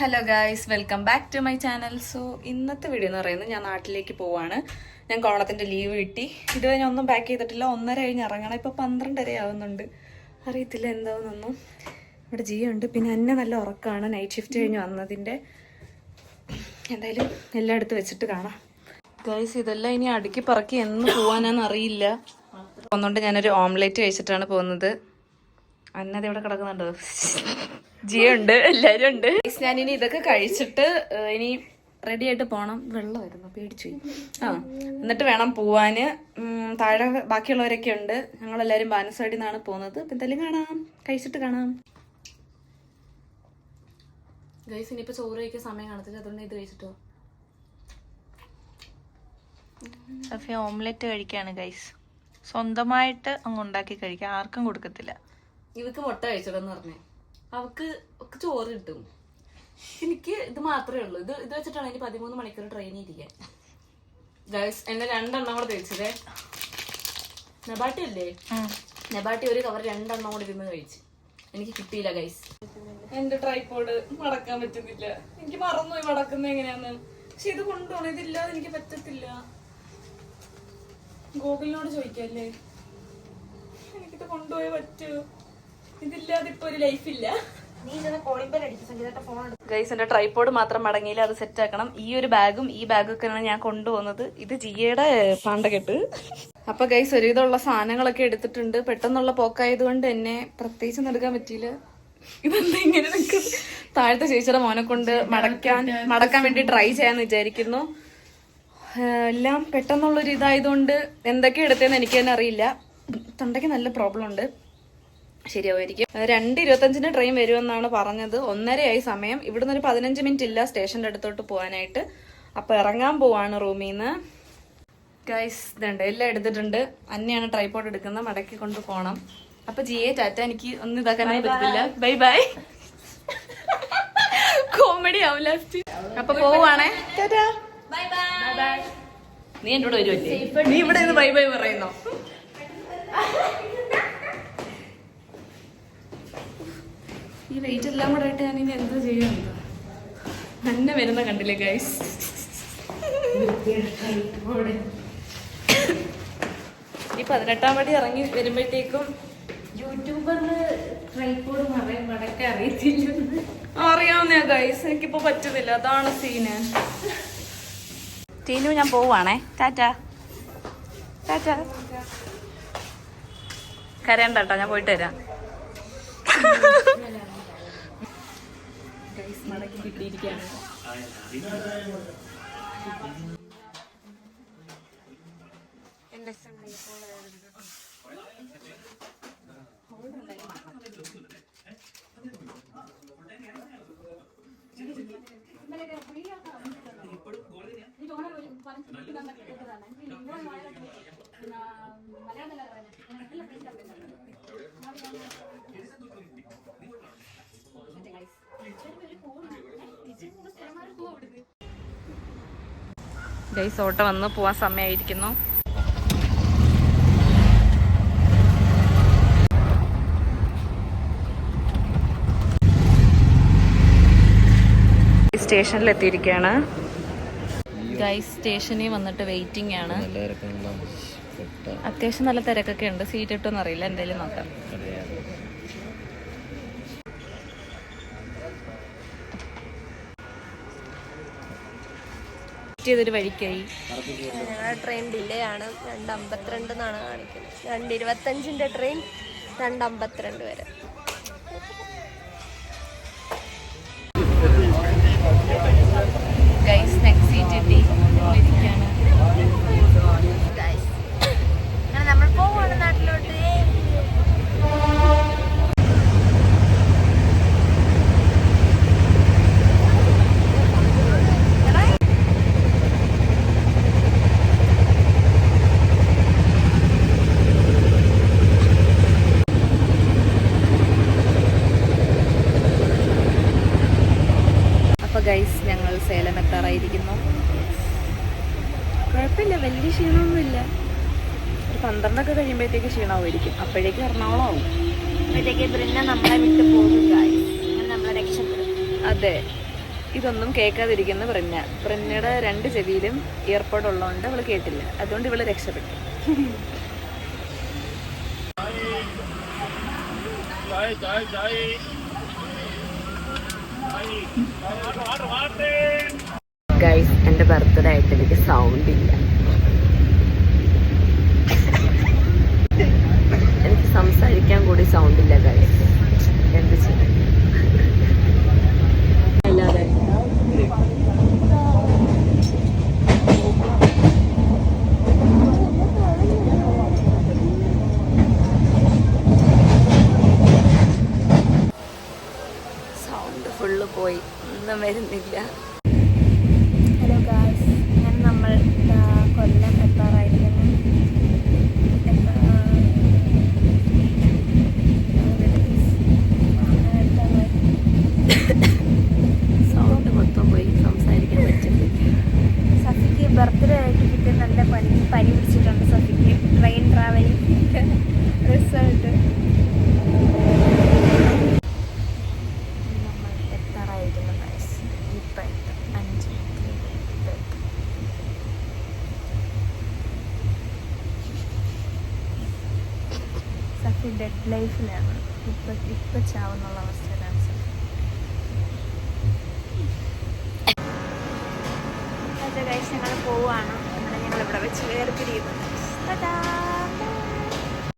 Hello guys, welcome back to my channel. So ഇന്നത്തെ video എന്ന് പറയുന്നത് ഞാൻ നാട്ടിലേക്ക് പോവാണ്. ഞാൻ ഓണത്തിൻ്റെ ലീവ് കിട്ടി. ഇതുവരെ ഞാൻ ഒന്നും പാക്ക് ചെയ്തിട്ടില്ല. 1:30 കഴിഞ്ഞ് ഇറങ്ങണം. ഇപ്പോൾ 12:30 ആവുന്നുണ്ട്. അറിയത്തില്ല എന്താവുന്നൊന്നും. ഇവിടെ ജിയുണ്ട്. പിന്നെ എന്നെ നല്ല ഉറക്കമാണ്. നൈറ്റ് ഷിഫ്റ്റ് കഴിഞ്ഞ് വന്നതിൻ്റെ. എന്തായാലും എല്ലാം എടുത്ത് വെച്ചിട്ട് കാണാം. ഗായ്സ്, ഇതെല്ലാം ഇനി അടുക്കി പറക്കി എന്ന് പോകാനാന്ന് അറിയില്ല. ഒന്നുകൊണ്ട് ഞാനൊരു ഓംലെറ്റ് കഴിച്ചിട്ടാണ് പോകുന്നത്. അന്നത് ഇവിടെ കിടക്കുന്നുണ്ടോ? ജിയുണ്ട്, എല്ലാരും ഉണ്ട്. ഞാനിനി ഇതൊക്കെ കഴിച്ചിട്ട് ഇനി റെഡി ആയിട്ട് പോണം. വെള്ളമായിരുന്നു, പേടിച്ചു. എന്നിട്ട് വേണം പോവാന്. താഴെ ബാക്കിയുള്ളവരൊക്കെ ഉണ്ട്. ഞങ്ങളെല്ലാരും ബാനസവാടിയിൽ നിന്നാണ് പോകുന്നത്. അപ്പൊ എന്തായാലും കാണാം, കഴിച്ചിട്ട് കാണാം. ഗൈസ്, ഇനിയിപ്പോ ചോറ് കഴിക്കാൻ സമയം കാണത്തില്ല, അതുകൊണ്ട് ഇത് കഴിച്ചിട്ടോ. സഫിയ ഓംലെറ്റ് കഴിക്കാണ് ഗൈസ്. സ്വന്തമായിട്ട് അങ്ങ് ഉണ്ടാക്കി കഴിക്കാം, ആർക്കും കൊടുക്കത്തില്ല. ഇവക്ക് മുട്ട കഴിച്ചിടെന്ന് പറഞ്ഞേ. അവക്ക് ചോറ് കിട്ടും. എനിക്ക് ഇത് മാത്രമേ ഉള്ളൂ. ഇത് വെച്ചിട്ടാണ് എനിക്ക് 13 മണിക്കൂർ ട്രെയിനിൽ ഇരിക്കാൻ. ഗൈസ്, എന്നെ 2 എണ്ണം കൂടെ കഴിച്ചതേ. നെബാട്ടി അല്ലേ? നെബാട്ടി ഒരു കവർ 2 എണ്ണം കൂടെ ഇരുന്ന് കഴിച്ചു. എനിക്ക് കിട്ടിയില്ല ഗൈസ്. എന്റെ ട്രൈപോഡ് മടക്കാൻ പറ്റുന്നില്ല. എനിക്ക് മറന്നുപോയി മടക്കുന്നത് എങ്ങനെയാന്ന്. പക്ഷെ ഇത് കൊണ്ടുപോകണം. ഇതില്ലാതെ എനിക്ക് പറ്റത്തില്ല. ഗൂഗിളിനോട് ചോദിക്കല്ലേ, എനിക്കിത് കൊണ്ടുപോയേ പറ്റൂ. ഇതില്ലാതെ ഇപ്പൊ ഒരു ലൈഫില്ല. ഗൈസ്, എന്റെ ട്രൈപോഡ് മാത്രം മടങ്ങിയില്ല, അത് സെറ്റ് ആക്കണം. ഈ ഒരു ബാഗും ഈ ബാഗും ഒക്കെയാണ് ഞാൻ കൊണ്ടുപോകുന്നത്. ഇത് ജിയുടെ പാണ്ടകെട്ട്. അപ്പൊ ഗൈസ്, ഒരുവിധമുള്ള സാധനങ്ങളൊക്കെ എടുത്തിട്ടുണ്ട്. പെട്ടെന്നുള്ള പോക്കായത് കൊണ്ട് എന്നെ പ്രത്യേകിച്ച് എടുക്കാൻ പറ്റിയില്ല. ഇതെന്താ ഇങ്ങനെ നിൽക്കുന്നത്? താഴത്തെ ചേച്ചിയുടെ മോനെ കൊണ്ട് മടക്കാൻ വേണ്ടി ട്രൈ ചെയ്യാന്ന് വിചാരിക്കുന്നു. എല്ലാം പെട്ടെന്നുള്ളൊരു ഇതായതുകൊണ്ട് എന്തൊക്കെ എടുത്തതെന്ന് എനിക്ക് തന്നെ അറിയില്ല. തൊണ്ടയ്ക്ക് നല്ല പ്രോബ്ലം ഉണ്ട്. ശരിയാവുമായിരിക്കും. 2:25 ട്രെയിൻ വരുമെന്നാണ് പറഞ്ഞത്. 1:30 ആയി സമയം. ഇവിടുന്ന് ഒരു 15 മിനിറ്റ് ഇല്ല സ്റ്റേഷന്റെ അടുത്തോട്ട് പോകാനായിട്ട്. അപ്പൊ ഇറങ്ങാൻ പോവാണ് റൂമിൽ നിന്ന്. ഗൈസ്, ഇതുണ്ട്, എല്ലാം എടുത്തിട്ടുണ്ട്. അന്നെയാണ് ട്രൈപോഡ് എടുക്കുന്നത്. മടക്കി കൊണ്ട് പോകണം. അപ്പൊ ജിയെ ടാറ്റ. എനിക്ക് ഒന്നും ഇതാക്കാൻ പറ്റത്തില്ല. Bye bye. കോമഡി ആവും ലാസ്റ്റ്. അപ്പൊ പോവാണേ. ടാറ്റാ. നീ എന്നോട് വരുമല്ലേ? നീ ഇവിടെ നിന്ന് ബൈ ബൈ പറയുന്നോ? ഈ വെയിറ്റ് എല്ലാം കൂടെ ആയിട്ട് ഞാൻ ഇനി എന്താ ചെയ്യുന്നത്? തന്നെ വരുന്ന കണ്ടില്ലേ ഗൈസ്? ഈ 18-ാം പടി ഇറങ്ങി വരുമ്പോഴത്തേക്കും യൂട്യൂബറിന് ട്രൈപോഡ് മടക്കാൻ അറിയത്തില്ല. അറിയാവുന്ന ഗൈസ്, എനിക്കിപ്പോ പറ്റുന്നില്ല. അതാണ് സീന്. ടീനു, ഞാൻ പോവാണേ. ടാറ്റ ടാറ്റ. കരയണ്ട കേട്ടോ, ഞാൻ പോയിട്ട് വരാം. മടക്കി കിട്ടിയിരിക്കുകയാണ്. ഗൈസ്, ഓട്ടോ വന്ന് പോവാൻ സമയമായിരിക്കുന്നു. സ്റ്റേഷനിൽ എത്തിയിരിക്കുകയാണ്. ഗൈസ്, സ്റ്റേഷനിൽ വന്നിട്ട് വെയിറ്റിംഗ് ആണ്. അത്യാവശ്യം നല്ല തിരക്കൊക്കെ ഉണ്ട്. സീറ്റ് കിട്ടുമെന്ന് അറിയില്ല, എന്തായാലും നോക്കാം. ചെയ്തൊരു വഴിക്കായി. ട്രെയിൻ ഡിലേ ആണ്. 2:52 എന്നാണ് കാണിക്കുന്നത്. 2:25 ട്രെയിൻ 2:52 വരെ. ഗൈസ്, നെക്സ്റ്റ് സീറ്റ് എത്തി. ഇരിക്കുകയാണ്. നമ്മൾ പോവാണ് നാട്ടിലോട്ട്. ഗൈസ്, ഞങ്ങൾ സേലം എത്താറായിരിക്കുന്നു. കുഴപ്പമില്ല, വലിയ ക്ഷീണമൊന്നുമില്ല. ഒരു 12 കഴിയുമ്പോഴത്തേക്ക് ക്ഷീണമായിരിക്കും. അപ്പോഴേക്കും എറണാകുളം ആവും. അപ്പോഴത്തേക്ക് നമ്മളെ വിട്ട് പോകും. നമ്മളെ രക്ഷപ്പെടും. അതെ, ഇതൊന്നും കേൾക്കാതിരിക്കുന്ന പ്രജ്ഞയുടെ 2 ചെവിയിലും ഇയർപോഡ് ഉള്ളതുകൊണ്ട് അവള് കേട്ടില്ല. അതുകൊണ്ട് ഇവള് രക്ഷപ്പെട്ടു. ഗൈസ്, എന്റെ ബർത്ത്ഡേ ആയിട്ട് എനിക്ക് സൗണ്ട് ഇല്ല. എനിക്ക് സംസാരിക്കാൻ കൂടി സൗണ്ട് ഇല്ല ഗൈസ്. എന്ത് ചെയ്യും? അല്ലാതെ സൗണ്ട് ഫുള്ള് പോയി, ഒന്നും വരുന്നില്ല. ഹലോ ഗായ്സ്, ഞാൻ നമ്മൾ കൊല്ലം എത്താറായിരിക്കുന്നു. സൗണ്ട് മൊത്തം പോയി, സംസാരിക്കാൻ പറ്റുന്നില്ല. സഫിക്ക് ബർത്ത്ഡേ ആയിട്ട് കിട്ടിയ നല്ല പനി പിടിച്ചിട്ടുണ്ട്. സഫിക്ക് ട്രെയിൻ ട്രാവലിംഗ് റിസൾട്ട്. നമ്മൾ എത്താറായിരിക്കുന്നു ഗൈസ്. ഇപ്പം 5 മിനിറ്റ്. സഫി ഡെഡ് ലൈഫിലാണ്. ഇപ്പം ചാവുന്നുള്ള അവസ്ഥയിലാണ് സഫി. ഗൈസ്, ഞങ്ങൾ പോവാണ്. അങ്ങനെ ഞങ്ങൾ ഇവിടെ വെച്ച് വേർപിരിയുന്നു.